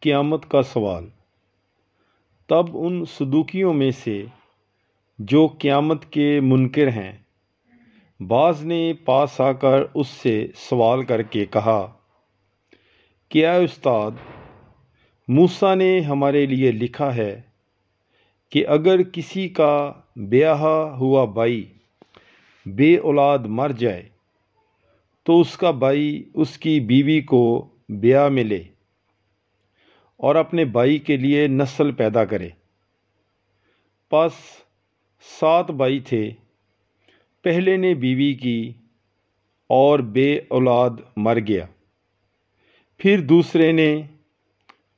قیامت کا سوال۔ تب ان صدوقیوں میں سے جو قیامت کے منکر ہیں بعض نے پاس آ کر اس سے سوال کر کے کہا کہ اے استاد، موسیٰ نے ہمارے لیے لکھا ہے کہ اگر کسی کا بیاہا ہوا بھائی بے اولاد مر جائے تو اس کا بھائی اس کی بیوی کو بیاہ میں لے اور اپنے بھائی کے لیے نسل پیدا کرے۔ پس 7 بھائی تھے، پہلے نے بیوی کی اور بے اولاد مر گیا، پھر دوسرے نے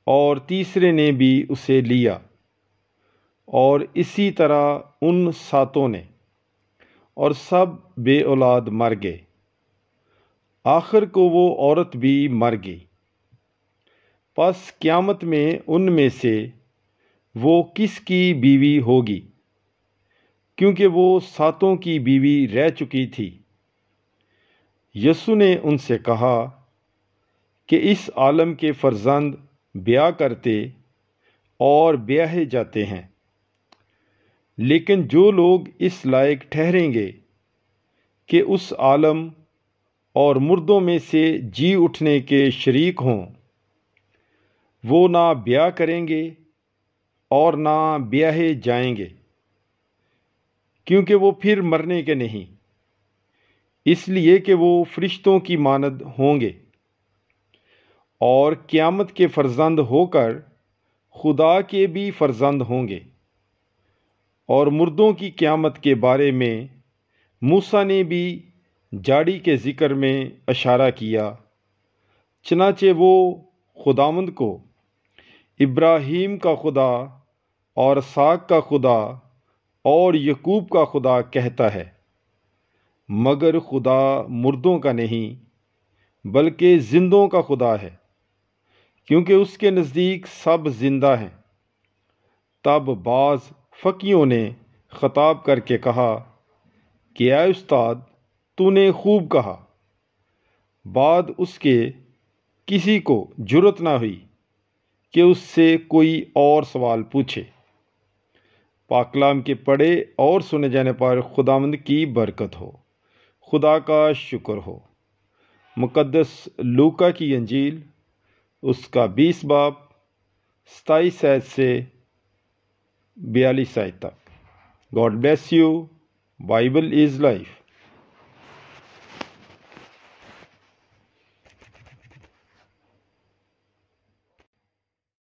اور تیسرے نے بھی اسے لیا، اور اسی طرح ان 7 نے، اور سب بے اولاد مر گئے۔ آخر کو وہ عورت بھی مر گئی۔ پس قیامت میں ان میں سے وہ کس کی بیوی ہوگی؟ کیونکہ وہ 7 کی بیوی رہ چکی تھی۔ یسوع نے ان سے کہا کہ اس عالم کے فرزند بیاہ کرتے اور بیاہے جاتے ہیں، لیکن جو لوگ اس لائق ٹھہریں گے کہ اس عالم اور مردوں میں سے جی اٹھنے کے شریک ہوں، وہ نہ بیاہ کریں گے اور نہ بیاہے جائیں گے، کیونکہ وہ پھر مرنے کے نہیں، اس لیے کہ وہ فرشتوں کی مانند ہوں گے، اور قیامت کے فرزند ہو کر خدا کے بھی فرزند ہوں گے۔ اور مردوں کی قیامت کے بارے میں موسیٰ نے بھی جاڑی کے ذکر میں اشارہ کیا، چنانچہ وہ خداوند کو ابراہیم کا خدا اور اسحاق کا خدا اور یعقوب کا خدا کہتا ہے، مگر خدا مردوں کا نہیں بلکہ زندوں کا خدا ہے، کیونکہ اس کے نزدیک سب زندہ ہیں۔ تب بعض فقیہوں نے خطاب کر کے کہا کہ اے استاد، تو نے خوب کہا۔ بعد اس کے کسی کو جرأت نہ ہوئی کہ اس سے کوئی اور سوال پوچھے۔ پاک کلام کے پڑھے اور سنے جانے پر خداوند کی برکت ہو۔ خدا کا شکر ہو۔ مقدس لوکا کی انجیل، اس کا 20 باب 27 آیت سے 42 آیت تک۔ God bless you. Bible is life.